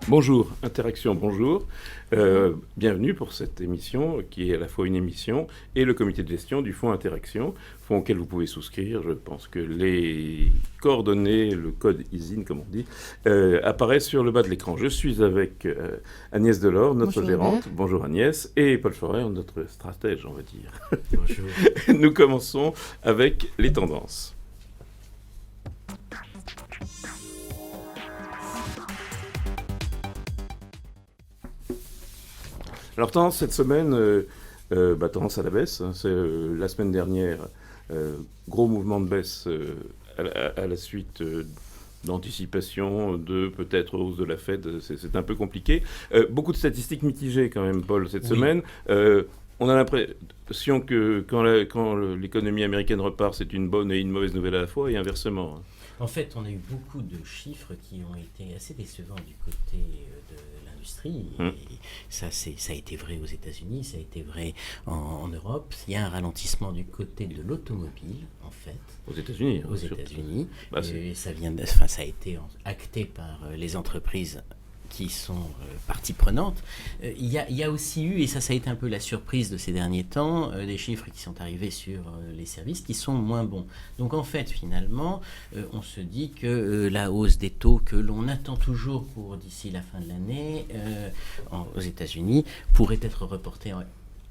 Bonjour, Interaction, bonjour. Bienvenue pour cette émission qui est à la fois une émission et le comité de gestion du fonds Interaction, fonds auquel vous pouvez souscrire. Je pense que les coordonnées, le code ISIN comme on dit, apparaissent sur le bas de l'écran. Je suis avec Agnès Delors, notre Bonjour, gérante. Hubert. Bonjour Agnès. Et Paul Forer, notre stratège, on va dire. Bonjour. Nous commençons avec les tendances. Alors, tendance cette semaine, tendance à la baisse. Hein, c'est la semaine dernière, gros mouvement de baisse à la suite d'anticipation de peut-être hausse de la Fed. C'est un peu compliqué. Beaucoup de statistiques mitigées quand même, Paul, cette semaine. On a l'impression que quand l'économie américaine repart, c'est une bonne et une mauvaise nouvelle à la fois, et inversement. En fait, on a eu beaucoup de chiffres qui ont été assez décevants du côté de l'industrie. Et ça a été vrai aux États-Unis, ça a été vrai en Europe. Il y a un ralentissement du côté de l'automobile, en fait. Aux États-Unis. Aux États-Unis. Ça a été acté par les entreprises qui sont partie prenante. Il y a aussi eu, et ça a été un peu la surprise de ces derniers temps, des chiffres qui sont arrivés sur les services qui sont moins bons. Donc en fait, finalement, on se dit que la hausse des taux que l'on attend toujours pour d'ici la fin de l'année aux États-Unis pourrait être reportée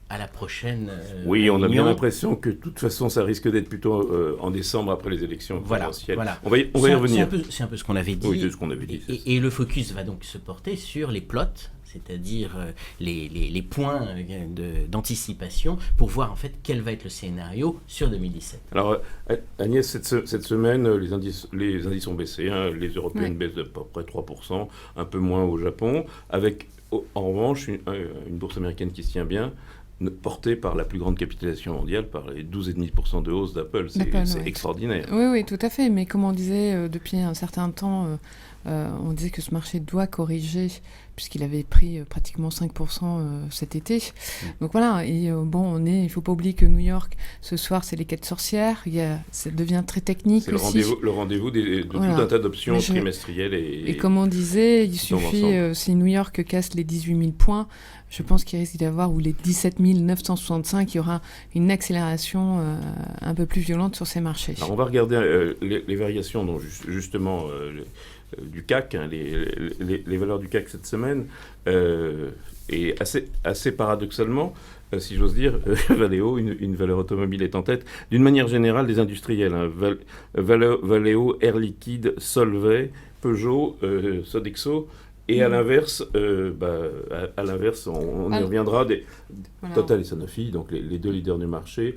à la prochaine Oui, on a bien réunion. l'impression que de toute façon, ça risque d'être plutôt en décembre après les élections présidentielles. Voilà. On va y revenir. C'est un peu ce qu'on avait dit. Oui, c'est ce qu'on avait dit. Et le focus va donc se porter sur les plots, c'est-à-dire les points d'anticipation pour voir en fait quel va être le scénario sur 2017. Alors, Agnès, cette semaine, les indices ont baissé. Hein. Les Européennes baissent de à peu près 3%, un peu moins au Japon, avec en revanche une bourse américaine qui se tient bien, portée par la plus grande capitalisation mondiale, par les 12,5% de hausse d'Apple. C'est extraordinaire. Oui, tout à fait. Mais comme on disait depuis un certain temps, on disait que ce marché doit corriger, puisqu'il avait pris pratiquement 5% cet été. Donc voilà, et il ne faut pas oublier que New York, ce soir, c'est les 4 sorcières. Ça devient très technique aussi. C'est le rendez-vous de tout un tas d'options trimestrielles. Et comme on disait, il suffit, si New York casse les 18 000 points, je pense qu'il risque d'y avoir, ou les 17 965, il y aura une accélération un peu plus violente sur ces marchés. Alors on va regarder les variations dont justement du CAC, hein, les valeurs du CAC cette semaine, et assez paradoxalement, si j'ose dire, Valeo, une valeur automobile, est en tête. D'une manière générale, des industriels, hein, Valeo, Air Liquide, Solvay, Peugeot, Sodexo. Et à l'inverse, on y reviendra, Total et Sanofi, donc les deux leaders du marché,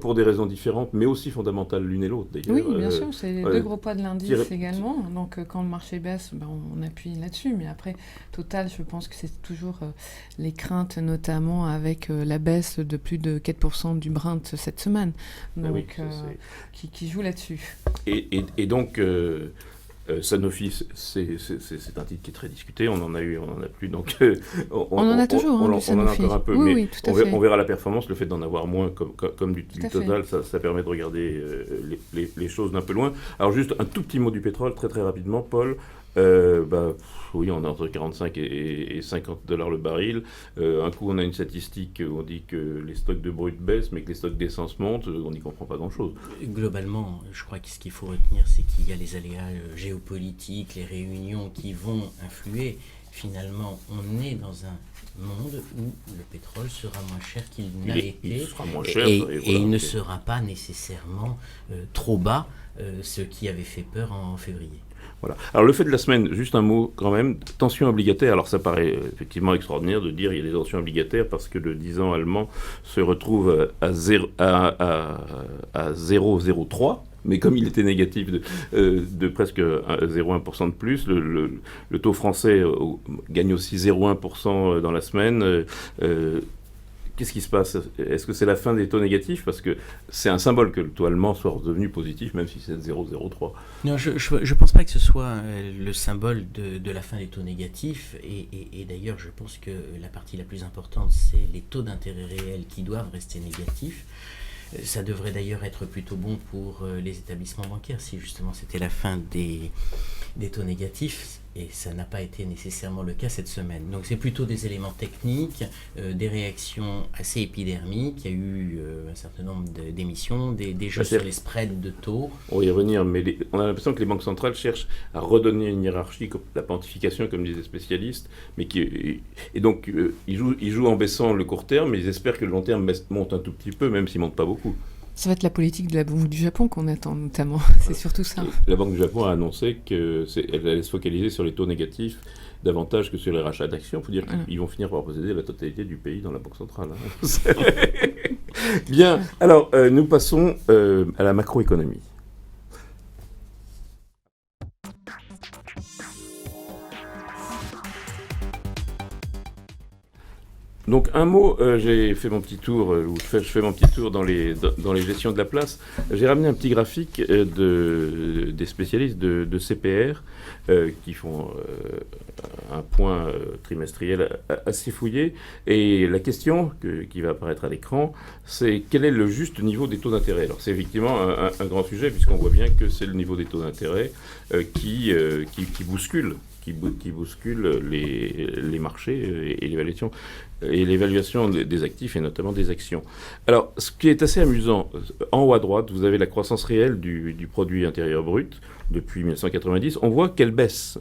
pour des raisons différentes, mais aussi fondamentales l'une et l'autre d'ailleurs. Oui, bien sûr, c'est les deux gros poids de l'indice également. Donc quand le marché baisse, on appuie là-dessus. Mais après, Total, je pense que c'est toujours les craintes, notamment avec la baisse de plus de 4% du Brent cette semaine, donc, qui joue là-dessus. Et donc... Sanofi, c'est un titre qui est très discuté. On en a eu, on en a plus. Donc, on en a toujours. On en a encore un peu, mais on verra la performance. Le fait d'en avoir moins, comme du Total, ça permet de regarder les choses d'un peu loin. Alors, juste un tout petit mot du pétrole, très très rapidement, Paul. Oui, on est entre 45 et 50 $ le baril. Un coup, on a une statistique où on dit que les stocks de brut baissent, mais que les stocks d'essence montent. On n'y comprend pas grand-chose. Globalement, je crois que ce qu'il faut retenir, c'est qu'il y a les aléas géopolitiques, les réunions qui vont influer. Finalement, on est dans un monde où le pétrole sera moins cher qu'il n'a été. Il sera moins cher. Et il ne sera pas nécessairement trop bas, ce qui avait fait peur en février. Voilà. Alors le fait de la semaine, juste un mot quand même, tension obligataire. Alors ça paraît effectivement extraordinaire de dire il y a des tensions obligataires parce que le 10 ans allemand se retrouve à 0,03. Mais comme il était négatif de presque 0,1% de plus, le taux français gagne aussi 0,1% dans la semaine. Qu'est-ce qui se passe ? Est-ce que c'est la fin des taux négatifs ? Parce que c'est un symbole que le taux allemand soit redevenu positif, même si c'est 0,03. Non, je ne pense pas que ce soit le symbole de la fin des taux négatifs. Et d'ailleurs, je pense que la partie la plus importante, c'est les taux d'intérêt réels qui doivent rester négatifs. Ça devrait d'ailleurs être plutôt bon pour les établissements bancaires si justement c'était la fin des taux négatifs. Et ça n'a pas été nécessairement le cas cette semaine. Donc c'est plutôt des éléments techniques, des réactions assez épidermiques. Il y a eu un certain nombre d'émissions, des jeux sur les spreads de taux. On va y revenir, mais on a l'impression que les banques centrales cherchent à redonner une hiérarchie, la pontification, comme disent les spécialistes, mais et donc ils jouent en baissant le court terme, mais ils espèrent que le long terme monte un tout petit peu, même s'il ne monte pas beaucoup. Ça va être la politique de la Banque du Japon qu'on attend notamment, c'est surtout ça. La Banque du Japon a annoncé qu'elle allait se focaliser sur les taux négatifs davantage que sur les rachats d'actions. Il faut dire qu'ils vont finir par posséder la totalité du pays dans la Banque centrale. Hein. Bien, alors nous passons à la macroéconomie. Donc un mot, j'ai fait mon petit tour, je fais mon petit tour dans les gestions de la place. J'ai ramené un petit graphique des spécialistes de CPR qui font un point trimestriel assez fouillé. Et la question qui va apparaître à l'écran, c'est quel est le juste niveau des taux d'intérêt. Alors c'est effectivement un grand sujet puisqu'on voit bien que c'est le niveau des taux d'intérêt qui bouscule les marchés et l'évaluation des actifs et notamment des actions. Alors, ce qui est assez amusant, en haut à droite, vous avez la croissance réelle du produit intérieur brut depuis 1990. On voit qu'elle baisse.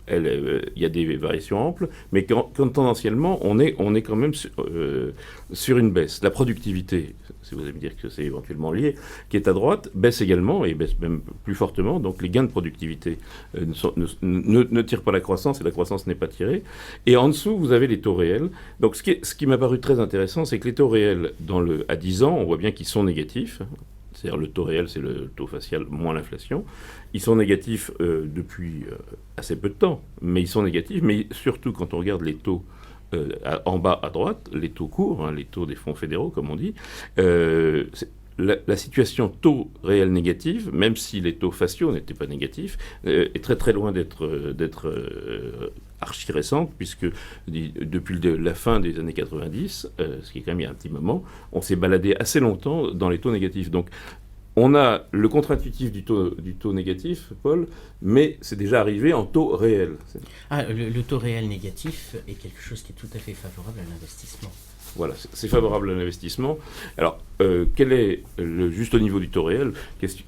Il y a des variations amples, mais tendanciellement, on est quand même sur une baisse. La productivité, si vous allez me dire que c'est éventuellement lié, qui est à droite, baisse également, et baisse même plus fortement. Donc les gains de productivité ne tirent pas la croissance, et la croissance n'est pas tirée. Et en dessous, vous avez les taux réels. Donc ce qui m'a paru très intéressant, c'est que les taux réels à 10 ans, on voit bien qu'ils sont négatifs. C'est-à-dire le taux réel, c'est le taux facial moins l'inflation. Ils sont négatifs depuis assez peu de temps, mais ils sont négatifs. Mais surtout, quand on regarde les taux en bas à droite, les taux courts, les taux des fonds fédéraux, comme on dit, la situation taux réel négative, même si les taux faciaux n'étaient pas négatifs, est très très loin d'être archi récente, puisque depuis la fin des années 90, ce qui est quand même il y a un petit moment, on s'est baladé assez longtemps dans les taux négatifs. Donc on a le contre-intuitif du taux négatif, Paul, mais c'est déjà arrivé en taux réel. Le taux réel négatif est quelque chose qui est tout à fait favorable à l'investissement. Voilà, c'est favorable à l'investissement. Alors, quel est le juste niveau du taux réel ?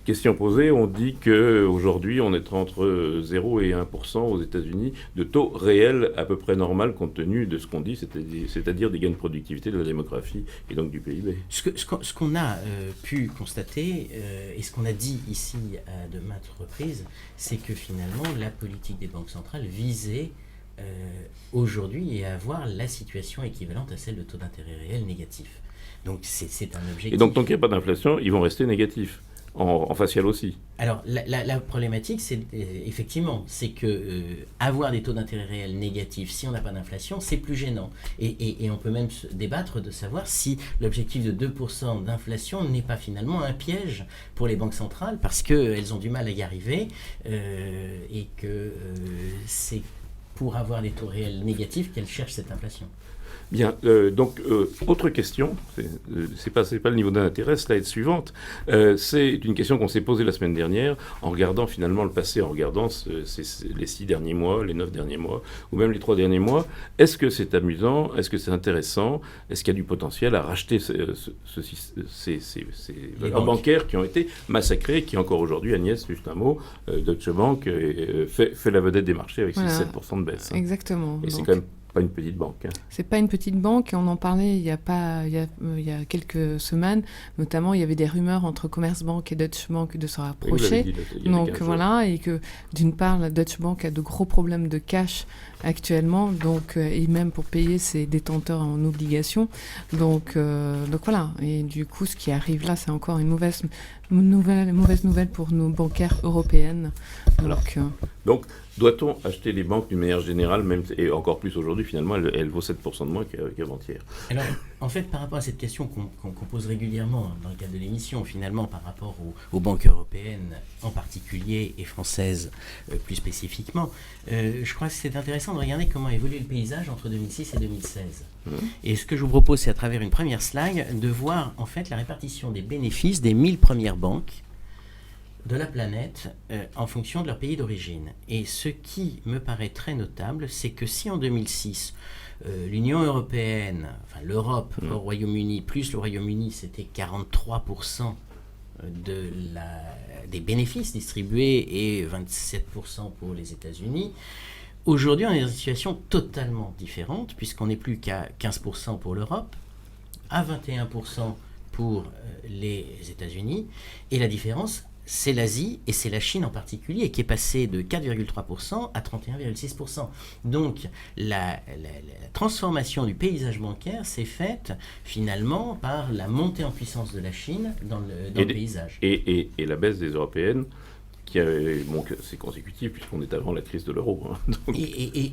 Question posée, on dit qu'aujourd'hui, on est entre 0 et 1% aux États-Unis de taux réel à peu près normal compte tenu de ce qu'on dit, c'est-à-dire des gains de productivité de la démographie et donc du PIB. Ce qu'on a pu constater et ce qu'on a dit ici à de maintes reprises, c'est que finalement, la politique des banques centrales visait aujourd'hui et à avoir la situation équivalente à celle de taux d'intérêt réel négatif. Donc c'est un objectif. Et donc tant qu'il n'y a pas d'inflation, ils vont rester négatifs, en facial aussi. Alors la problématique, c'est effectivement, c'est que avoir des taux d'intérêt réel négatifs si on n'a pas d'inflation, c'est plus gênant. Et on peut même se débattre de savoir si l'objectif de 2% d'inflation n'est pas finalement un piège pour les banques centrales parce qu'elles ont du mal à y arriver et que c'est pour avoir des taux réels négatifs qu'elle cherche cette inflation. Bien, donc autre question, c'est pas le niveau d'intérêt, slide suivante, c'est une question qu'on s'est posée la semaine dernière en regardant finalement le passé, en regardant les 6 derniers mois, les 9 derniers mois, ou même les 3 derniers mois. Est-ce que c'est amusant ? Est-ce que c'est intéressant ? Est-ce qu'il y a du potentiel à racheter ces valeurs bancaires qui ont été massacrées, qui encore aujourd'hui, Agnès, juste un mot, Deutsche Bank fait la vedette des marchés avec 6-7% de baisse. Exactement. Et c'est quand même pas une petite banque. C'est pas une petite banque, et on en parlait il y a quelques semaines, notamment il y avait des rumeurs entre Commerzbank et Deutsche Bank de se rapprocher. Donc voilà, et que d'une part la Deutsche Bank a de gros problèmes de cash actuellement, donc et même pour payer ses détenteurs en obligations. Donc voilà, et du coup ce qui arrive là, c'est encore une mauvaise nouvelle pour nos bancaires européennes. Donc doit-on acheter les banques d'une manière générale, même, et encore plus aujourd'hui, finalement, elle vaut 7% de moins qu'avant-hier. Alors, en fait, par rapport à cette question qu'on pose régulièrement dans le cadre de l'émission, finalement, par rapport aux banques européennes en particulier et françaises plus spécifiquement, je crois que c'est intéressant de regarder comment a évolué le paysage entre 2006 et 2016. Et ce que je vous propose, c'est à travers une première slide, de voir en fait la répartition des bénéfices des 1000 premières banques de la planète en fonction de leur pays d'origine. Et ce qui me paraît très notable, c'est que si en 2006, l'Union européenne, enfin l'Europe au Royaume-Uni, plus le Royaume-Uni, c'était 43% des bénéfices distribués et 27% pour les États-Unis. Aujourd'hui, on est dans une situation totalement différente, puisqu'on n'est plus qu'à 15% pour l'Europe, à 21% pour les États-Unis, et la différence, c'est l'Asie et c'est la Chine en particulier, qui est passée de 4,3% à 31,6%. Donc la transformation du paysage bancaire s'est faite finalement par la montée en puissance de la Chine dans le paysage. Et la baisse des européennes, c'est consécutif puisqu'on est avant la crise de l'euro. Donc...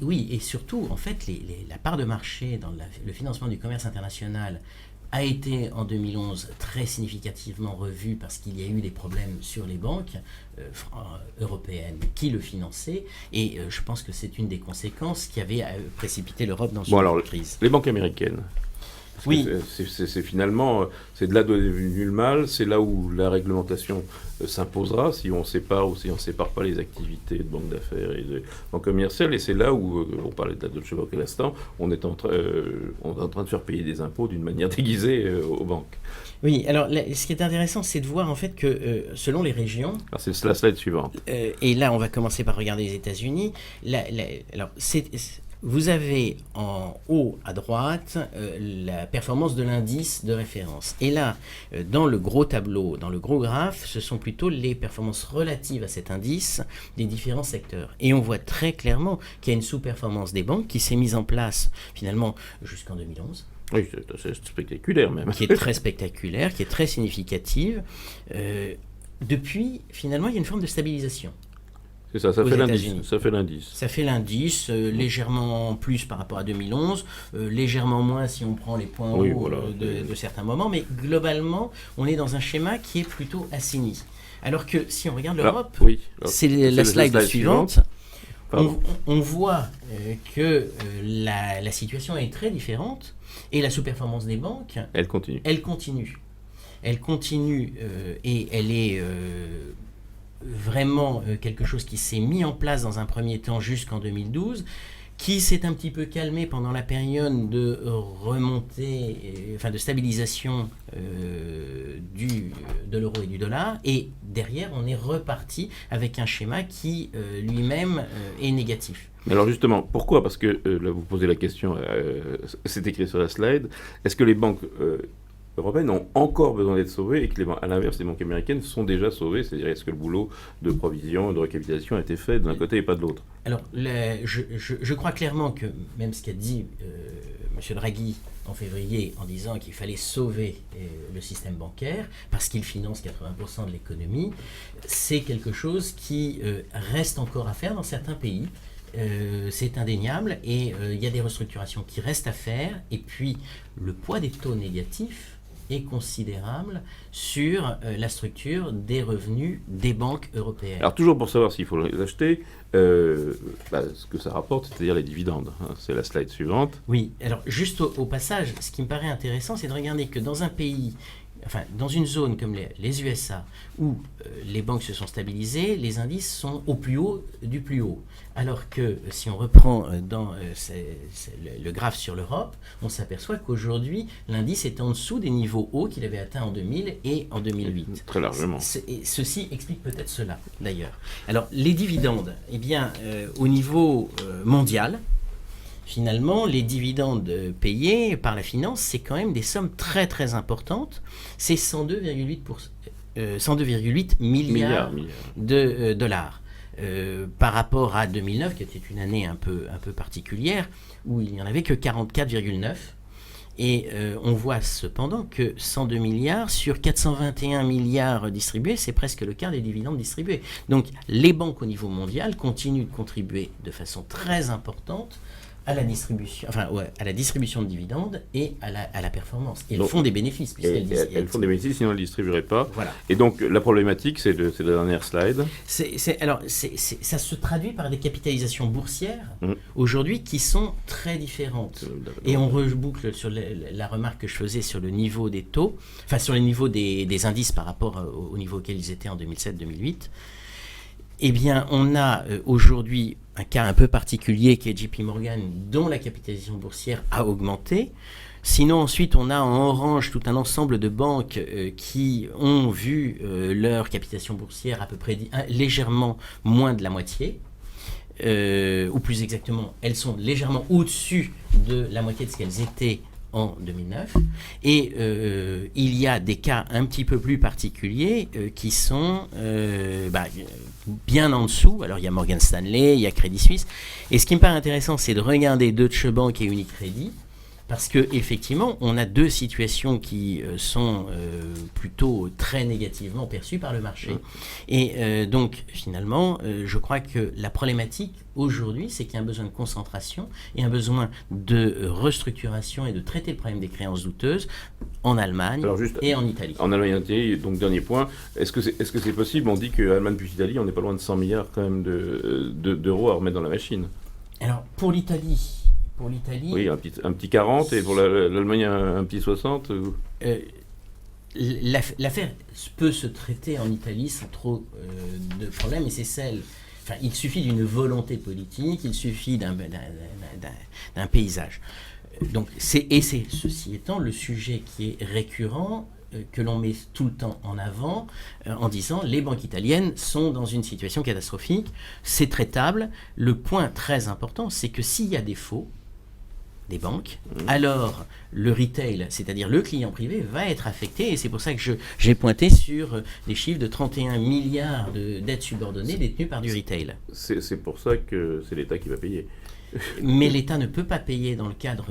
Oui, et surtout, en fait, la part de marché dans le financement du commerce international a été en 2011 très significativement revue parce qu'il y a eu des problèmes sur les banques européennes qui le finançaient, et je pense que c'est une des conséquences qui avait précipité l'Europe dans une crise. Les banques américaines. Oui. C'est finalement, c'est de là devenu le mal, c'est là où la réglementation s'imposera si on sépare ou si on ne sépare pas les activités de banque d'affaires et de banque commerciale, et c'est là où, on parlait de la Deutsche Bank à l'instant, on est en train de faire payer des impôts d'une manière déguisée aux banques. Oui, alors ce qui est intéressant, c'est de voir en fait que selon les régions... Alors c'est la slide suivante. Et là, on va commencer par regarder les États-Unis. Vous avez en haut à droite la performance de l'indice de référence. Et là, dans le gros tableau, dans le gros graphe, ce sont plutôt les performances relatives à cet indice des différents secteurs. Et on voit très clairement qu'il y a une sous-performance des banques qui s'est mise en place finalement jusqu'en 2011. Oui, c'est spectaculaire même. Qui est très spectaculaire, qui est très significative. Depuis, finalement, il y a une forme de stabilisation. C'est ça, ça fait l'indice. Ça fait l'indice, légèrement plus par rapport à 2011, légèrement moins si on prend les points hauts de certains moments, mais globalement, on est dans un schéma qui est plutôt assaini. Alors que si on regarde l'Europe, c'est la slide suivante, on voit que la situation est très différente, et la sous-performance des banques, elle continue. Elle continue et elle est... vraiment quelque chose qui s'est mis en place dans un premier temps jusqu'en 2012, qui s'est un petit peu calmé pendant la période de remontée, de stabilisation de l'euro et du dollar, et derrière on est reparti avec un schéma qui lui-même est négatif. Mais alors justement, pourquoi ? Parce que là vous posez la question, c'est écrit sur la slide, est-ce que les banques européennes ont encore besoin d'être sauvées et que, à l'inverse, les banques américaines sont déjà sauvées? C'est-à-dire, est-ce que le boulot de provision, de recapitalisation a été fait d'un côté et pas de l'autre? Alors, je crois clairement que, même ce qu'a dit M. Draghi en février en disant qu'il fallait sauver le système bancaire parce qu'il finance 80% de l'économie, c'est quelque chose qui reste encore à faire dans certains pays. C'est indéniable, et il y a des restructurations qui restent à faire, et puis le poids des taux négatifs est considérable sur la structure des revenus des banques européennes. Alors toujours pour savoir s'il faut les acheter, ce que ça rapporte, c'est-à-dire les dividendes. C'est la slide suivante. Oui, alors juste au passage, ce qui me paraît intéressant, c'est de regarder que dans un pays, dans une zone comme les USA, où les banques se sont stabilisées, les indices sont au plus haut du plus haut. Alors que si on reprend dans le graphe sur l'Europe, on s'aperçoit qu'aujourd'hui, l'indice est en dessous des niveaux hauts qu'il avait atteints en 2000 et en 2008. Très largement. Ceci explique peut-être cela, d'ailleurs. Alors, les dividendes, au niveau mondial, finalement, les dividendes payés par la finance, c'est quand même des sommes très très importantes. C'est 102,8 milliards de dollars. Par rapport à 2009, qui était une année un peu particulière, où il n'y en avait que 44,9. Et on voit cependant que 102 milliards sur 421 milliards distribués, c'est presque le quart des dividendes distribués. Donc les banques au niveau mondial continuent de contribuer de façon très importante à la distribution, à la distribution de dividendes et à la performance. Et elles font des bénéfices. Elles font des bénéfices, sinon elles ne les distribueraient pas. Voilà. Et donc, la problématique, c'est la dernière slide. Ça se traduit par des capitalisations boursières, aujourd'hui, qui sont très différentes. Et on reboucle sur la remarque que je faisais sur le niveau des taux, enfin, sur le niveau des indices par rapport au niveau auquel ils étaient en 2007-2008. Eh bien, on a aujourd'hui un cas un peu particulier qui est JP Morgan, dont la capitalisation boursière a augmenté. Sinon, ensuite, on a en orange tout un ensemble de banques qui ont vu leur capitalisation boursière à peu près légèrement moins de la moitié. Ou plus exactement, elles sont légèrement au-dessus de la moitié de ce qu'elles étaient en 2009. Et il y a des cas un petit peu plus particuliers qui sont bien en dessous. Alors, il y a Morgan Stanley, il y a Crédit Suisse. Et ce qui me paraît intéressant, c'est de regarder Deutsche Bank et Unicredit, parce qu'effectivement, on a deux situations qui sont plutôt très négativement perçues par le marché. Et donc, finalement, je crois que la problématique aujourd'hui, c'est qu'il y a un besoin de concentration et un besoin de restructuration et de traiter le problème des créances douteuses en Allemagne et en Italie. En Allemagne et en Italie, donc dernier point, est-ce que c'est possible? On dit qu'Allemagne plus Italie, on n'est pas loin de 100 milliards quand même d'euros à remettre dans la machine. Alors, pour l'Italie... Oui, un petit 40 et pour l'Allemagne un petit 60 L'affaire peut se traiter en Italie sans trop de problèmes, et c'est il suffit d'une volonté politique, il suffit d'un paysage. Donc, c'est ceci étant le sujet qui est récurrent, que l'on met tout le temps en avant, en disant les banques italiennes sont dans une situation catastrophique, c'est traitable. Le point très important, c'est que s'il y a défaut des banques, alors le retail, c'est-à-dire le client privé, va être affecté, et c'est pour ça que j'ai pointé sur les chiffres de 31 milliards de dettes subordonnées détenues par du retail. C'est pour ça que c'est l'État qui va payer. Mais l'État ne peut pas payer dans le cadre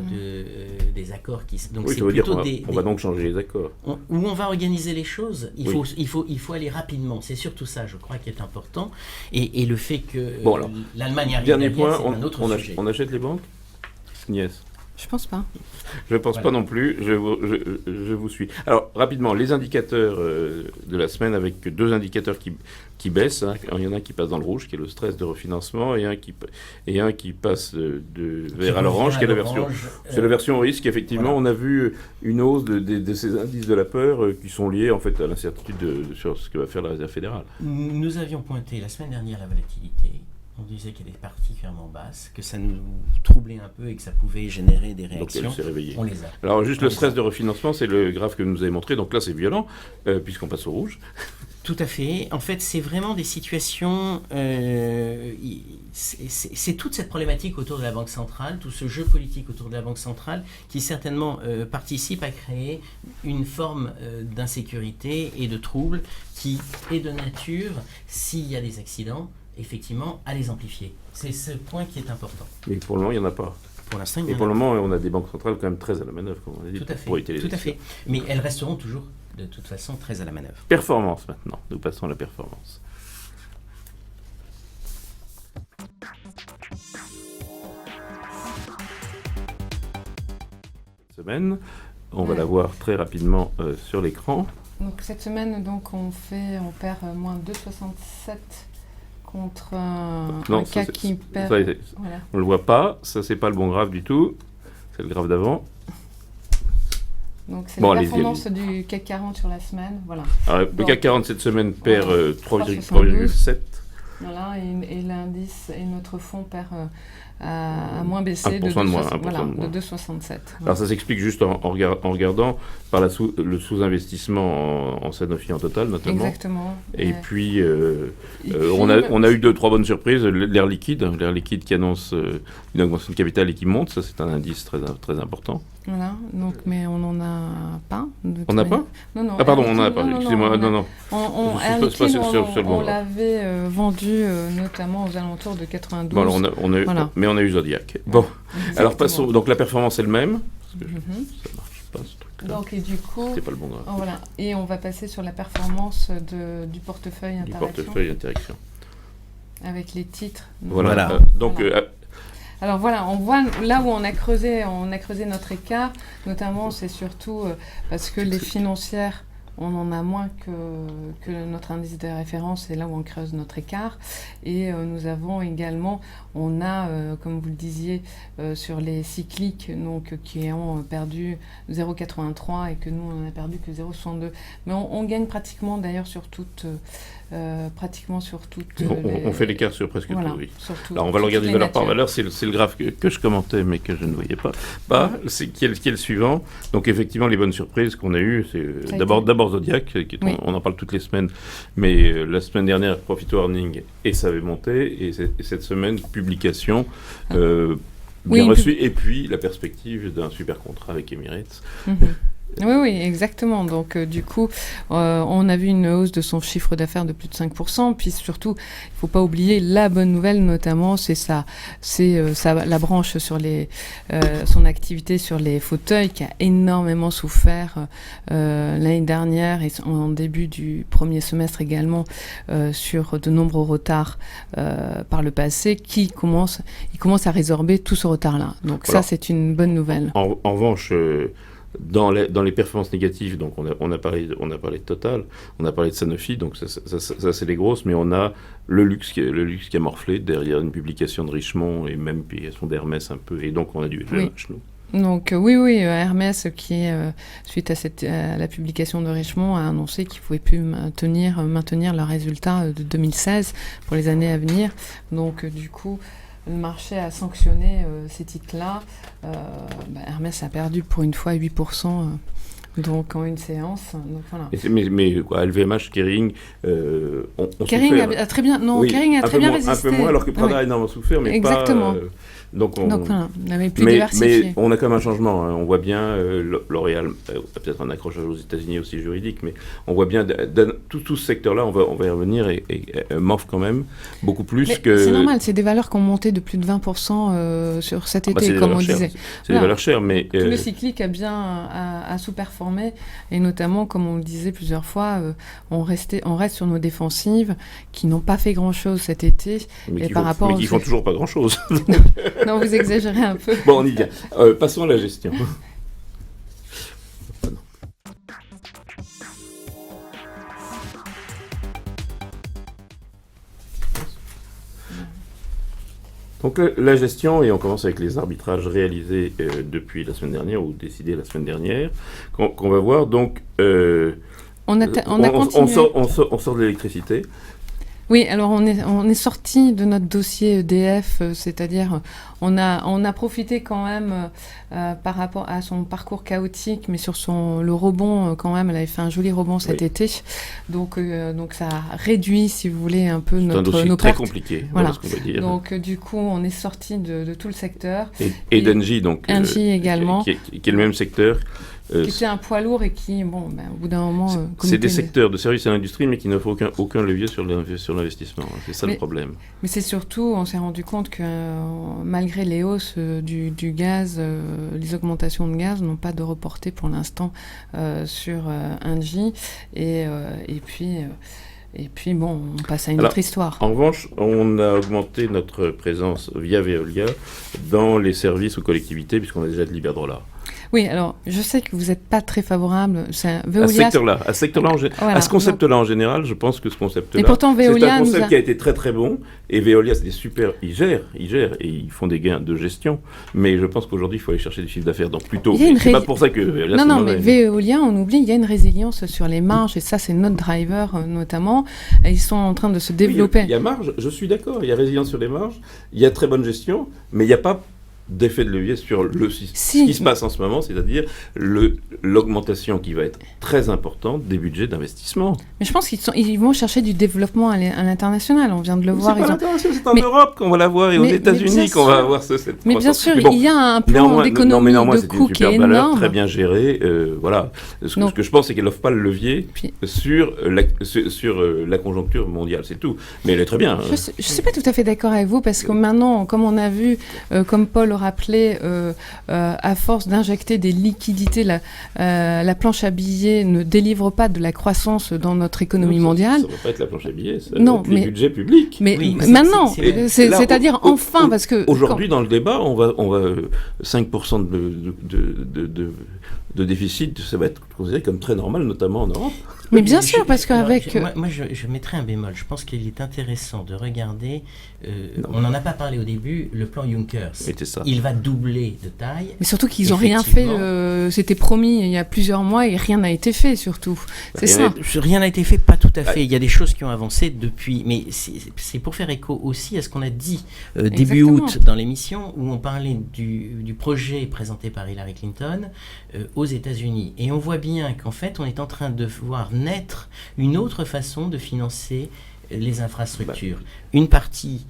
des accords qui... Donc oui, c'est ça veut dire on va donc changer les accords. Où on va organiser les choses, il faut aller rapidement. C'est surtout ça, je crois, qui est important. Et le fait que l'Allemagne arrive dernier derrière, point, c'est un autre sujet. On achète les banques, Nièce? Je pense pas. Je ne pense pas non plus, je vous suis. Alors, rapidement, les indicateurs de la semaine, avec deux indicateurs qui baissent. Hein. Il y en a un qui passe dans le rouge, qui est le stress de refinancement, et un qui passe de vert à l'orange, qui est la version risque. Effectivement, on a vu une hausse de ces indices de la peur qui sont liés en fait à l'incertitude sur ce que va faire la Réserve fédérale. Nous avions pointé la semaine dernière la volatilité. On disait qu'elle était particulièrement basse, que ça nous troublait un peu et que ça pouvait générer des réactions. Donc elle s'est réveillée. On les a. Alors juste le stress de refinancement, c'est le graphe que vous nous avez montré. Donc là, c'est violent, puisqu'on passe au rouge. Tout à fait. En fait, c'est vraiment des situations... c'est toute cette problématique autour de la Banque centrale, tout ce jeu politique autour de la Banque centrale qui certainement participe à créer une forme d'insécurité et de trouble qui est de nature, s'il y a des accidents, effectivement, à les amplifier. C'est ce point qui est important. Mais pour le moment, il n'y en a pas. Pour l'instant, et pour le moment, on a des banques centrales quand même très à la manœuvre, comme on a dit, pour éviter les accidents. Tout à fait. Mais elles resteront toujours, de toute façon, très à la manœuvre. Performance, maintenant. Nous passons à la performance. Cette semaine, on va la voir très rapidement sur l'écran. Donc cette semaine, on perd moins 2,67 contre un CAC qui perd... Voilà. On ne le voit pas, ça c'est pas le bon graphe du tout, c'est le graphe d'avant. Donc c'est la performance du CAC 40 sur la semaine, voilà. Alors, le CAC 40 cette semaine perd 3,7. Voilà, et l'indice et notre fonds perd à moins baissé de 2,67. Alors ça s'explique juste en regardant par le sous-investissement en Sanofi en total notamment. Exactement. Et puis on a eu 2-3 bonnes surprises. L'Air Liquide qui annonce une augmentation de capital et qui monte, ça c'est un indice très, très important. Voilà, donc, mais on n'en a pas. On n'a pas? Non. Ah pardon, on n'en a pas, excusez-moi, non. On l'avait vendu notamment aux alentours de 92. Bon, mais on a eu Zodiac. Bon, alors passons, donc la performance est le même. Parce que ça marche pas ce truc-là. Donc, et du coup, c'est pas le bon graphe. Voilà, et on va passer sur la performance du portefeuille Interaction. Du portefeuille Interaction. Avec les titres. Voilà. Donc, Alors voilà, on voit là où on a creusé notre écart, notamment c'est surtout parce que les financières, on en a moins que notre indice de référence, c'est là où on creuse notre écart. Et nous avons également, comme vous le disiez, sur les cycliques, donc, qui ont perdu 0,83 et que nous, on en a perdu que 0,62. Mais on gagne pratiquement d'ailleurs sur toutes... On fait l'écart sur presque tout, oui. Alors on va le regarder valeur par valeur, c'est le graphe que je commentais mais que je ne voyais pas. C'est qui est le suivant. Donc effectivement les bonnes surprises qu'on a eues, c'est d'abord Zodiac, on en parle toutes les semaines, mais la semaine dernière Profit Warning et ça avait monté, et cette semaine publication bien reçue, et puis la perspective d'un super contrat avec Emirates. Oui, exactement. Donc, du coup, on a vu une hausse de son chiffre d'affaires de plus de 5%. Puis surtout, il ne faut pas oublier la bonne nouvelle, notamment, c'est la branche sur son activité sur les fauteuils qui a énormément souffert l'année dernière et en début du premier semestre également sur de nombreux retards par le passé, il commence à résorber tout ce retard-là. Donc voilà. Ça, c'est une bonne nouvelle. En revanche... Dans les performances négatives, donc on a parlé de Total, on a parlé de Sanofi, donc ça c'est les grosses, mais on a le luxe qui a morflé derrière une publication de Richemont et même publication d'Hermès un peu, et donc on a du LVMH, nous. Donc oui, Hermès qui suite à la publication de Richemont a annoncé qu'ils ne pouvaient plus maintenir leurs résultats de 2016 pour les années à venir. Donc du coup, le marché a sanctionné ces titres-là. Hermès a perdu pour une fois 8%. Donc en une séance. Donc, voilà. Mais quoi, LVMH, Kering, Kering a très bien, Kering a très bien résisté. Un peu moins, alors que Prada a énormément souffert, mais exactement. Pas. Donc voilà, on avait plus diversifié. Mais on a quand même un changement. On voit bien L'Oréal, peut-être un accrochage aux États-Unis aussi juridique, mais on voit bien tout ce secteur-là, on va y revenir, et morphe quand même beaucoup plus que. C'est normal, c'est des valeurs qui ont monté de plus de 20% sur cet été, comme on disait. C'est des valeurs chères, mais. Tout le cyclique a sous-performé, et notamment, comme on le disait plusieurs fois, on reste sur nos défensives qui n'ont pas fait grand-chose cet été. Mais qui font toujours pas grand-chose. Non, vous exagérez un peu. Bon, on y vient. Passons à la gestion. Donc la gestion, et on commence avec les arbitrages réalisés depuis la semaine dernière, ou décidés la semaine dernière, qu'on va voir. Donc, on sort de l'électricité. Oui, alors on est sorti de notre dossier EDF, c'est-à-dire on a profité quand même par rapport à son parcours chaotique, mais sur le rebond quand même, elle avait fait un joli rebond cet été, donc ça a réduit, si vous voulez, un peu nos pertes. C'est un dossier très compliqué, voilà ce qu'on va dire. Donc du coup, on est sorti de tout le secteur. Et d'Engie, donc Engie également, qui est le même secteur. Qui était un poids lourd et qui, au bout d'un moment... C'est des secteurs de services à l'industrie, mais qui n'offrent aucun levier sur l'investissement. C'est ça le problème. Mais c'est surtout, on s'est rendu compte que malgré les hausses du gaz, les augmentations de gaz n'ont pas de reporté pour l'instant sur Engie. Et puis, on passe à une autre histoire. En revanche, on a augmenté notre présence via Veolia dans les services aux collectivités, puisqu'on a déjà de l'Iberdrola. Oui, alors, je sais que vous n'êtes pas très favorable. Veolia, à ce concept-là en général, je pense que ce concept-là, et pourtant, Veolia c'est un concept qui a été très très bon, et Veolia, c'est super, ils gèrent, et ils font des gains de gestion, mais je pense qu'aujourd'hui, il faut aller chercher du chiffre d'affaires, donc plutôt, c'est pas pour ça que Veolia, mais Veolia, on oublie, il y a une résilience sur les marges, et ça, c'est notre driver, notamment, et ils sont en train de se développer. Oui, il y a marge, je suis d'accord, il y a résilience sur les marges, il y a très bonne gestion, mais il n'y a pas d'effet de levier sur ce qui se passe en ce moment, c'est-à-dire l'augmentation qui va être très importante des budgets d'investissement. Mais je pense qu'ils vont chercher du développement à l'international, on vient de le voir. C'est en Europe qu'on va l'avoir, et aux États-Unis qu'on va avoir cette mais bien sûr, il y a un plan d'économie de coût qui est énorme. Très bien géré, voilà. Ce que je pense, c'est qu'elle n'offre pas le levier sur la conjoncture mondiale, c'est tout. Mais elle est très bien. Je ne suis pas tout à fait d'accord avec vous, parce que maintenant, comme on a vu, comme Paul rappeler, à force d'injecter des liquidités, la planche à billets ne délivre pas de la croissance dans notre économie mondiale. Ça ne va pas être la planche à billets, ça non, va être les budgets publics. Mais maintenant, c'est-à-dire enfin, parce que... Aujourd'hui, dans le débat, on va 5% de déficit, ça va être considéré comme très normal, notamment en Europe. Mais bien sûr, parce qu'avec... Moi, je mettrais un bémol. Je pense qu'il est intéressant de regarder, on n'en a pas parlé au début, le plan Juncker. Il va doubler de taille. Mais surtout qu'ils n'ont rien fait, c'était promis il y a plusieurs mois et rien n'a été fait surtout. C'est ça. Rien n'a été fait, pas tout à fait. Il y a des choses qui ont avancé depuis, mais c'est pour faire écho aussi à ce qu'on a dit début août dans l'émission où on parlait du projet présenté par Hillary Clinton aux États-Unis. Et on voit bien qu'en fait, on est en train de voir naître une autre façon de financer les infrastructures. Une partie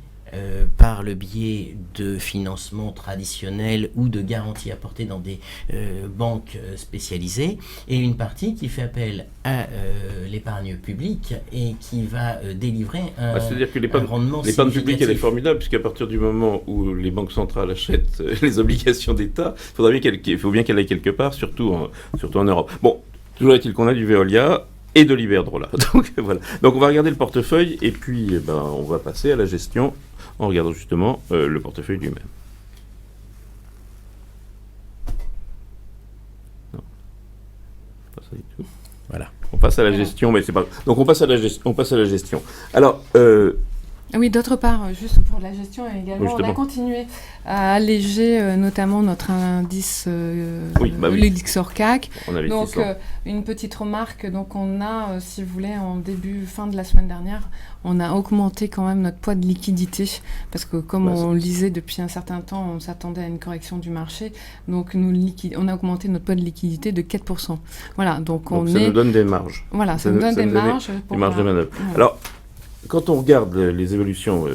par le biais de financement traditionnel ou de garanties apportées dans des banques spécialisées, et une partie qui fait appel à l'épargne publique et qui va délivrer un, c'est-à-dire que rendement l'épargne publique, elle est formidable, puisqu'à partir du moment où les banques centrales achètent les obligations d'État, il faut bien qu'elle aille quelque part, surtout en Europe. Bon, toujours est-il qu'on a du Veolia et de l'Iberdrola. Donc voilà. Donc on va regarder le portefeuille et puis on va passer à la gestion en regardant justement le portefeuille lui-même. Non, pas ça du tout. Voilà. On passe à la gestion, mais c'est pas. Donc on passe à la gestion. Alors. Oui, d'autre part, juste pour la gestion également, on a continué à alléger notamment notre indice, l'indice hors CAC. Donc, une petite remarque, donc on a, si vous voulez, fin de la semaine dernière, on a augmenté quand même notre poids de liquidité, parce que comme on le disait depuis un certain temps, on s'attendait à une correction du marché, donc on a augmenté notre poids de liquidité de 4%. Voilà, donc ça nous donne des marges. Voilà, ça nous donne des marges. Des marges de manœuvre. Ouais. Alors, quand on regarde les évolutions,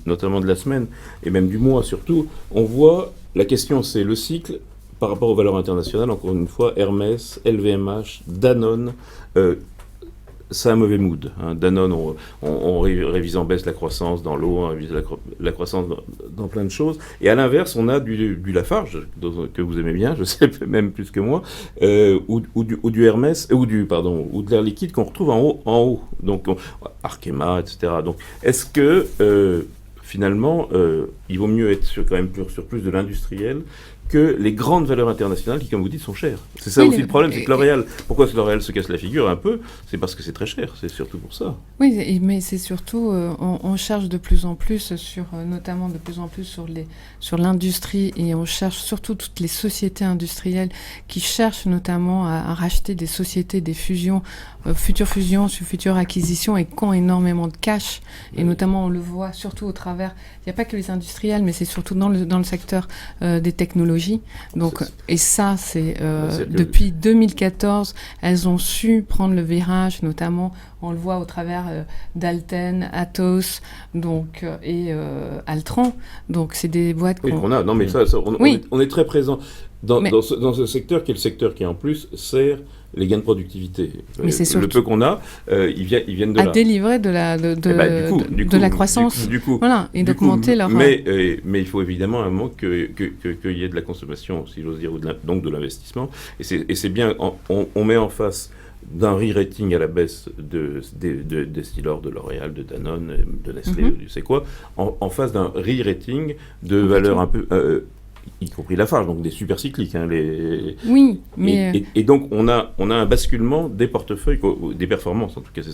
notamment de la semaine, et même du mois surtout, on voit, la question c'est le cycle par rapport aux valeurs internationales, encore une fois, Hermès, LVMH, Danone, c'est un mauvais mood. Hein. Danone, on révise en baisse la croissance dans l'eau, on révise la croissance dans plein de choses. Et à l'inverse, on a du Lafarge, que vous aimez bien, je sais même plus que moi, ou du Hermès, ou de l'Air Liquide qu'on retrouve en haut. Donc, Arkema, etc. Donc, est-ce que, finalement, il vaut mieux être quand même sur plus de l'industriel que les grandes valeurs internationales qui, comme vous dites, sont chères. C'est ça aussi le problème, c'est que L'Oréal, pourquoi L'Oréal se casse la figure un peu, c'est parce que c'est très cher, c'est surtout pour ça. Oui, mais c'est surtout, on cherche de plus en plus notamment de plus en plus sur l'industrie, et on cherche surtout toutes les sociétés industrielles qui cherchent notamment à racheter des sociétés, des fusions, futures fusions, futures acquisitions, et qui ont énormément de cash, et notamment on le voit surtout au travers, il n'y a pas que les industriels, mais c'est surtout dans le secteur des technologies. Donc, et ça, c'est depuis 2014, elles ont su prendre le virage, notamment, on le voit au travers d'Alten, Atos, donc, et Altran. Donc, c'est des boîtes qu'on a. Non, mais on est très présent dans ce secteur, qui est le secteur qui, en plus, sert les gains de productivité. Mais c'est le peu qu'on a, ils viennent de là. À délivrer de la croissance. Du coup, voilà, et d'augmenter leur... Mais il faut évidemment un moment qu'il y ait de la consommation, si j'ose dire, donc de l'investissement. Et c'est bien, on met en face d'un re-rating à la baisse des Stylor, de L'Oréal, de Danone, de Nestlé, tu sais quoi, en face d'un re-rating de valeurs un peu... y compris Lafarge, donc des super cycliques. Hein, oui, mais... Et donc, on a un basculement des portefeuilles, des performances, en tout cas, c'est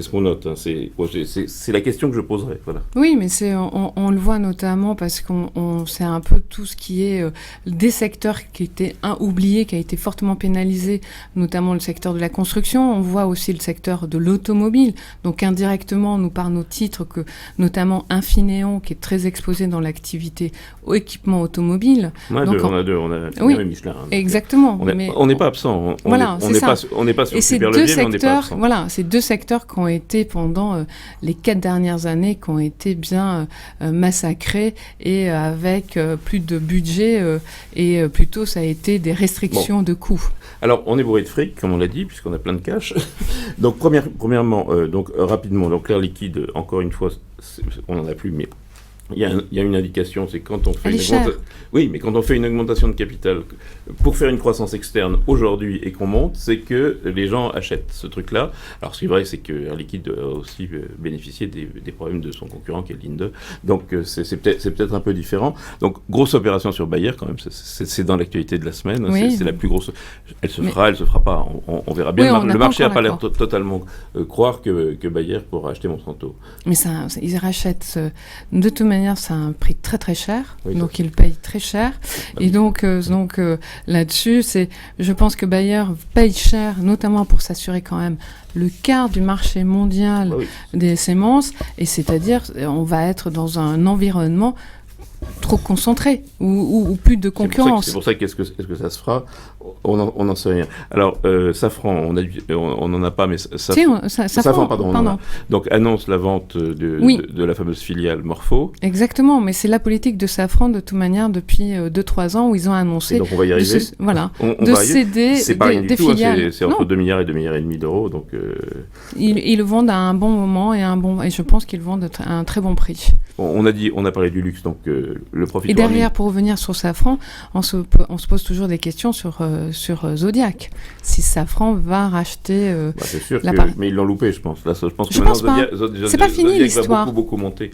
ce qu'on note. Hein, c'est la question que je poserais. Voilà. Oui, mais on le voit notamment parce qu'on sait un peu tout ce qui est des secteurs qui étaient oubliés, qui a été fortement pénalisé, notamment le secteur de la construction. On voit aussi le secteur de l'automobile. Donc, indirectement, nous, par nos titres, que notamment Infineon, qui est très exposé dans l'activité équipement automobile. On a deux, on a Michelin. Hein, exactement. On n'est pas absent. On n'est pas sur le super levier, mais on n'est pas absent. Voilà, ces deux secteurs qui ont été pendant les 4 dernières années, qui ont été bien massacrés et avec plus de budget et plutôt ça a été des restrictions de coûts. Alors, on est bourré de fric, comme on l'a dit, puisqu'on a plein de cash. Donc, premièrement, rapidement, donc L'Air Liquide, encore une fois, on n'en a plus, mais il y a une indication, c'est quand on fait oui, mais quand on fait une augmentation de capital pour faire une croissance externe aujourd'hui et qu'on monte, c'est que les gens achètent ce truc-là. Alors ce qui est vrai, c'est que Air Liquide a aussi bénéficié des problèmes de son concurrent qui est Linde. Donc c'est peut-être un peu différent. Donc grosse opération sur Bayer quand même, c'est dans l'actualité de la semaine. Oui. C'est la plus grosse. Elle se fera, elle se fera pas. On verra bien. Oui, le marché n'a pas l'air totalement croire que Bayer pourra acheter Monsanto. Mais ils rachètent de toute manière, c'est un prix très très cher, oui, donc ils payent très cher. Et donc là-dessus, je pense que Bayer paye cher, notamment pour s'assurer quand même le quart du marché mondial des semences, et c'est-à-dire on va être dans un environnement trop concentré ou plus de concurrence. C'est pour ça qu'est-ce que ça se fera, on n'en sait rien. Alors Safran, on n'en a pas, mais Safran, pardon. On en a. Donc annonce la vente de la fameuse filiale Morpho. Exactement, mais c'est la politique de Safran de toute manière depuis 2-3 ans où ils ont annoncé. Et donc on va y arriver. De céder des filiales. C'est entre 2 milliards et 2,5 milliards d'euros. Donc ils le vendent à un bon moment et je pense qu'ils vendent à un très bon prix. On a parlé du luxe, donc le profit. Et derrière, pour revenir sur Safran, on se pose toujours des questions sur Zodiac. Si Safran va racheter c'est sûr l'appareil. Mais ils l'ont loupé, je pense. Là, je pense que je maintenant, c'est pas fini l'histoire. Va beaucoup monter.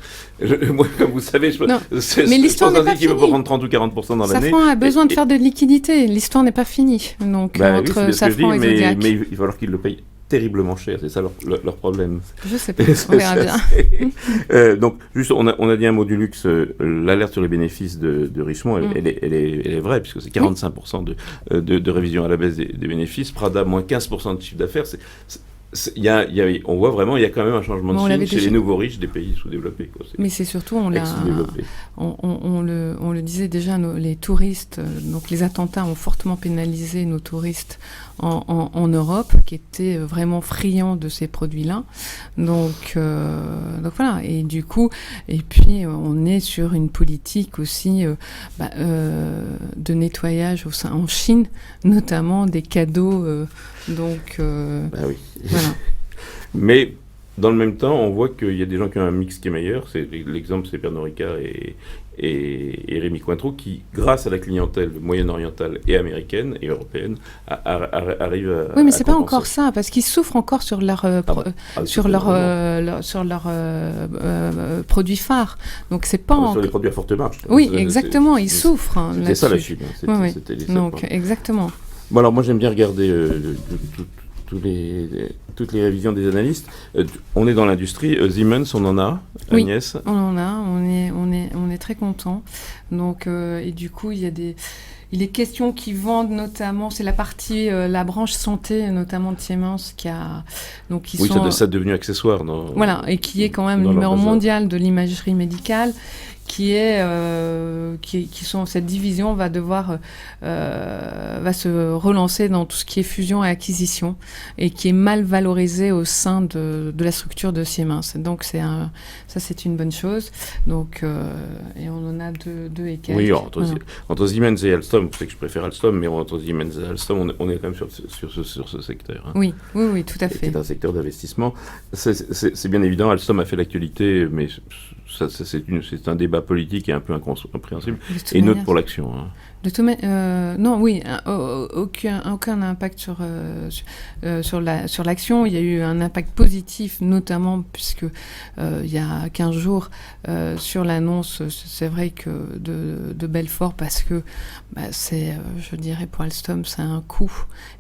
Moi, comme vous savez, mais l'histoire n'est pas finie. Qu'il veut prendre 30 ou 40% dans l'année. Safran a besoin de faire de liquidité. L'histoire n'est pas finie. Donc entre Safran et Zodiac. Mais il va falloir qu'ils le payent terriblement cher, c'est ça leur problème. Je sais pas, on verra bien. Donc, juste, on a dit un mot du luxe, l'alerte sur les bénéfices de Richemont, elle est vraie, puisque c'est 45% de révision à la baisse des bénéfices, Prada, moins 15% de chiffre d'affaires, on voit vraiment, il y a quand même un changement de signe chez les nouveaux riches des pays sous-développés. Mais c'est surtout, on le disait déjà, les touristes, donc les attentats ont fortement pénalisé nos touristes en Europe, qui étaient vraiment friands de ces produits-là. Donc voilà, et du coup, et puis on est sur une politique aussi de nettoyage en Chine, notamment des cadeaux. Oui. Voilà. Mais dans le même temps, on voit qu'il y a des gens qui ont un mix qui est meilleur. L'exemple, c'est Pernod Ricard et Rémy Cointreau qui, grâce à la clientèle moyen-orientale et américaine et européenne, arrivent à. Oui, mais c'est pas encore ça, parce qu'ils souffrent encore sur leur produits phares. Donc c'est pas sur les produits à forte marge. Oui, exactement, ils souffrent. C'était ça la Chine. C'était donc exactement. Bon, alors moi j'aime bien regarder toutes les révisions des analystes. On est dans l'industrie. Siemens, on en a, Agnès. Oui, on en a. On est très contents. Donc, et du coup, il est question qui vendent notamment, c'est la partie, la branche santé, notamment de Siemens, qui a. Donc, ça est devenu accessoire. Voilà, et qui est quand même numéro mondial de l'imagerie médicale. Cette division va se relancer dans tout ce qui est fusion et acquisition et qui est mal valorisé au sein de la structure de Siemens. Donc ça c'est une bonne chose. Donc et on en a deux et quelques. Oui, entre Siemens et Alstom, je sais que je préfère Alstom, mais entre Siemens et Alstom, on est quand même sur ce secteur. Hein. Oui, tout à fait. C'est un secteur d'investissement. C'est bien évident, Alstom a fait l'actualité, mais c'est un débat politique et un peu incompréhensible et neutre pour l'action. Hein. Non, oui, aucun impact sur l'action. Il y a eu un impact positif, notamment puisque il y a 15 jours sur l'annonce, c'est vrai que de Belfort, parce que je dirais pour Alstom, c'est un coût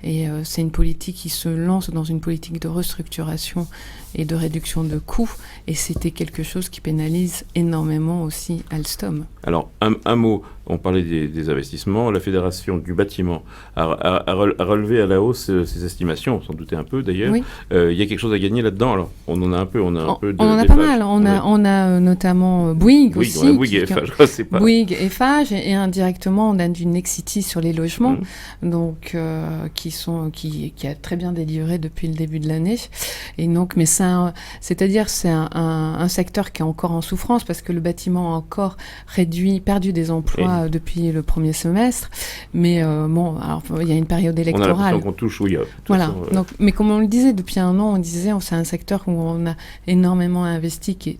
et c'est une politique qui se lance dans une politique de restructuration et de réduction de coûts, et c'était quelque chose qui pénalise énormément aussi Alstom. Alors, un mot, on parlait des investissements, la Fédération du bâtiment a relevé à la hausse ses estimations, on s'en doutait un peu d'ailleurs. Oui. Il y a quelque chose à gagner là-dedans, alors on en a un peu. On en a pas mal, on a notamment Bouygues aussi. On a Bouygues et Eiffage, je sais pas. Bouygues, Eiffage, et indirectement on a du Nexity sur les logements, donc qui a très bien délivré depuis le début de l'année. Et donc, mais c'est-à-dire c'est un secteur qui est encore en souffrance parce que le bâtiment a encore perdu des emplois mois depuis le premier semestre. Mais bon, alors il y a une période électorale. On a l'impression qu'on touche où il y a. Voilà. Donc, mais comme on le disait depuis un an, on disait c'est un secteur où on a énormément investi, qui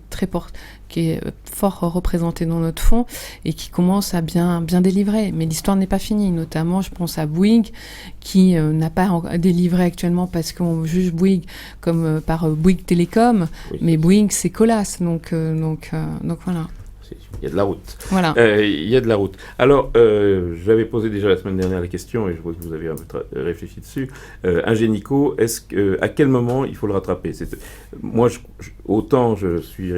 est fort représenté dans notre fonds et qui commence à bien délivrer. Mais l'histoire n'est pas finie. Notamment, je pense à Bouygues, qui n'a pas délivré actuellement parce qu'on juge Bouygues comme par Bouygues Télécom. Oui, mais Bouygues, c'est Colas. Donc voilà. Il y a de la route. Voilà. Il y a de la route. Alors, j'avais posé déjà la semaine dernière la question, et je vois que vous avez un peu réfléchi dessus. Ingenico, à quel moment il faut le rattraper? Moi, autant je suis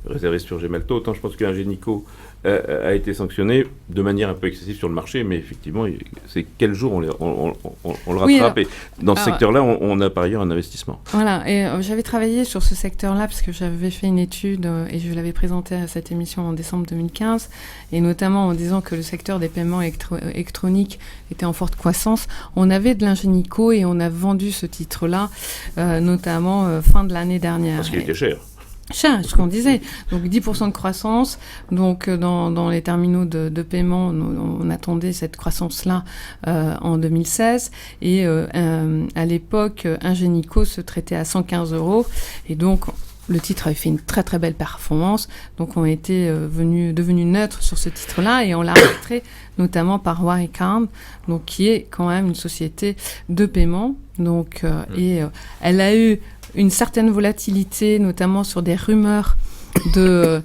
réservé sur Gemalto, autant je pense qu'Ingenico a été sanctionné de manière un peu excessive sur le marché, mais effectivement, c'est quel jour on le rattrape. Oui, dans ce secteur-là, on a par ailleurs un investissement. Voilà, et j'avais travaillé sur ce secteur-là parce que j'avais fait une étude et je l'avais présentée à cette émission en décembre 2015, et notamment en disant que le secteur des paiements électroniques était en forte croissance. On avait de l'Ingenico et on a vendu ce titre-là, notamment fin de l'année dernière. Parce qu'il était cher. Cher, ce qu'on disait. Donc 10% de croissance. Donc dans les terminaux de paiement, on attendait cette croissance-là en 2016. Et à l'époque, Ingenico se traitait à 115 €. Et donc le titre avait fait une très très belle performance. Donc on était devenus neutres sur ce titre-là et on l'a arbitré notamment par Wirecard, donc qui est quand même une société de paiement. Donc et elle a eu une certaine volatilité, notamment sur des rumeurs de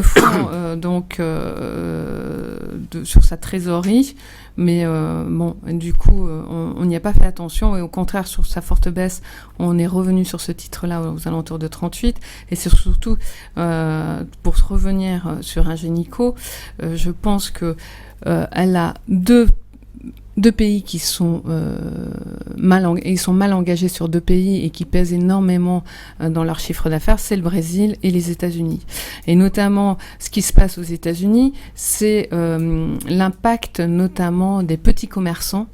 fonds sur sa trésorerie. Mais bon, du coup, on n'y a pas fait attention. Et au contraire, sur sa forte baisse, on est revenu sur ce titre-là aux alentours de 38. Et c'est surtout, pour revenir sur Ingenico, je pense que elle a deux pays qui sont mal engagés sur deux pays et qui pèsent énormément dans leur chiffre d'affaires, c'est le Brésil et les États-Unis. Et notamment, ce qui se passe aux États-Unis, c'est l'impact notamment des petits commerçants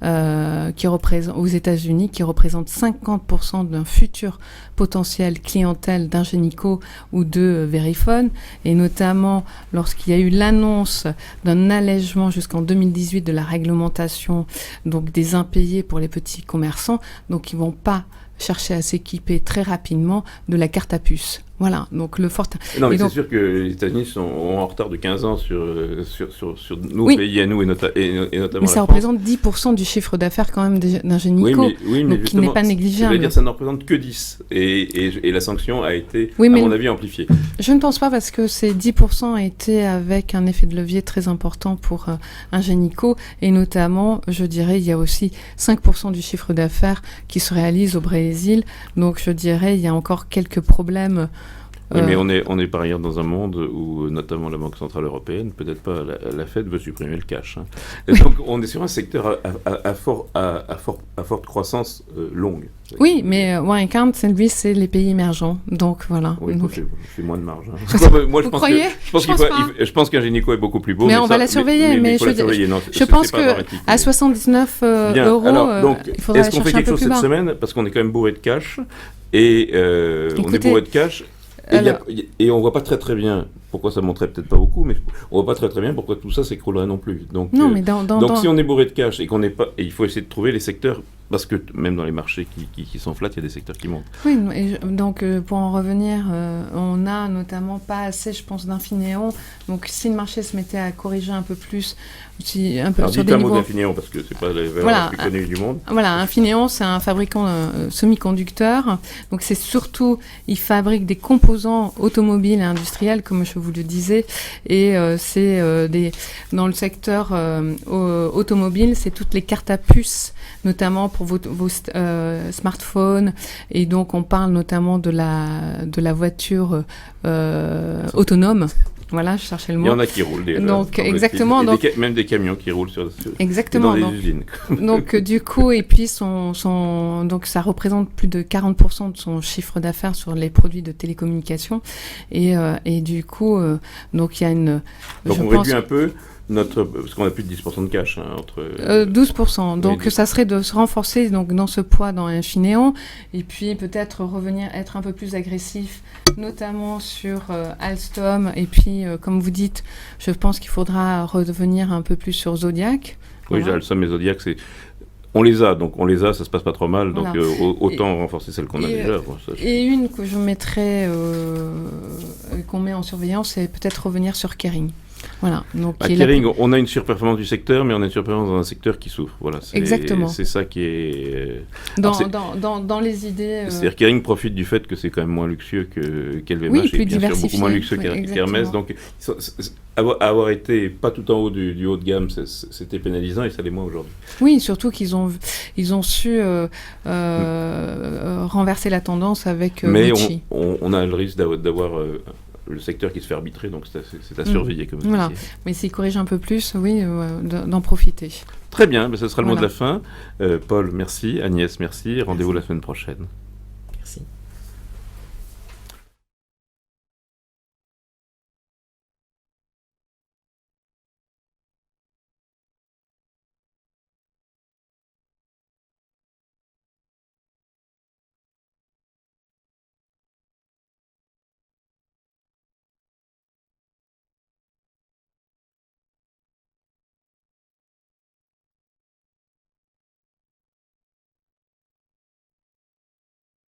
aux États-Unis, qui représentent 50% d'un futur potentiel clientèle d'Ingenico ou de Verifone, et notamment lorsqu'il y a eu l'annonce d'un allègement jusqu'en 2018 de la réglementation, donc des impayés pour les petits commerçants, donc ils vont pas chercher à s'équiper très rapidement de la carte à puce. Voilà, donc le fort... Non, mais c'est sûr que les États-Unis sont en retard de 15 ans sur nos pays à nous, et notamment mais ça représente 10% du chiffre d'affaires quand même d'Ingenico, donc qui n'est pas négligeable. Je veux dire, ça ne représente que 10, et la sanction a été, à mon avis, amplifiée. Je ne pense pas, parce que ces 10% étaient avec un effet de levier très important pour Ingenico, et notamment, je dirais, il y a aussi 5% du chiffre d'affaires qui se réalise au Brésil, donc je dirais, il y a encore quelques problèmes. Oui, mais on est par ailleurs dans un monde où, notamment la Banque Centrale Européenne, peut-être pas la Fed, veut supprimer le cash. Hein. Oui. Donc on est sur un secteur à forte croissance longue. Oui, mais Wirecard, lui, c'est les pays émergents. Donc voilà. Oui, donc... je fais moins de marge. Hein. Moi, Vous croyez? Je pense qu'Ingenico est beaucoup plus beau. Mais on va la surveiller. Mais je pense qu'à 79 €, alors, donc, il faudrait est-ce qu'on fait quelque chose cette semaine? Parce qu'on est quand même bourré de cash. Et on est bourré de cash. Et on voit pas très bien pourquoi ça monterait peut-être pas beaucoup, mais on voit pas très bien pourquoi tout ça s'écroulerait non plus. Donc, si on est bourré de cash et qu'on n'est pas, et il faut essayer de trouver les secteurs, parce que même dans les marchés qui s'enflattent, il y a des secteurs qui montent. Oui, donc pour en revenir, on a notamment pas assez, je pense, d'Infineon. Donc si le marché se mettait à corriger un peu plus, alors, sur des niveaux... d'Infineon, parce que c'est pas les valeurs les plus connues du monde. Voilà, Infineon, c'est un fabricant semi-conducteurs. Donc c'est surtout, il fabrique des composants automobiles et industriels, comme je vous le disais. Et c'est dans le secteur automobile, c'est toutes les cartes à puce, notamment pour vos smartphones. Et donc on parle notamment de la voiture autonome. Voilà, je cherchais le mot. Il y en a qui roulent déjà. Donc, exactement. Même des camions qui roulent exactement, dans les usines. Donc, du coup, et puis, donc, ça représente plus de 40% de son chiffre d'affaires sur les produits de télécommunication. Et du coup, donc, il y a une... Donc, on réduit un peu. Parce qu'on a plus de 10% de cash entre... 12%. Donc, oui, ça serait de se renforcer donc, dans ce poids dans Infineon et puis peut-être revenir, être un peu plus agressif, notamment sur Alstom. Et puis, comme vous dites, je pense qu'il faudra revenir un peu plus sur Zodiac. Oui, Voilà. Alstom et Zodiac, on les a, ça se passe pas trop mal, donc Voilà. autant renforcer celles qu'on a déjà. Et une que je mettrais, qu'on met en surveillance, c'est peut-être revenir sur Kering. Voilà. Donc, À Kering, on a une surperformance du secteur, mais on a une surperformance dans un secteur qui souffre. Voilà, exactement. C'est ça qui est... Dans les idées... C'est-à-dire Kering profite du fait que c'est quand même moins luxueux qu'LVMH, oui, plus et bien sûr beaucoup moins luxueux qu'Hermès. Donc avoir été pas tout en haut du haut de gamme, c'était pénalisant et ça l'est moins aujourd'hui. Oui, surtout qu'ils ont su renverser la tendance avec Gucci. Mais on a le risque d'avoir... le secteur qui se fait arbitrer, donc c'est à surveiller. Comme voilà. Mais s'il corrige un peu plus, oui, d'en profiter. Très bien, ce sera le mot de la fin. Paul, merci. Agnès, merci. Rendez-vous la semaine prochaine. Merci.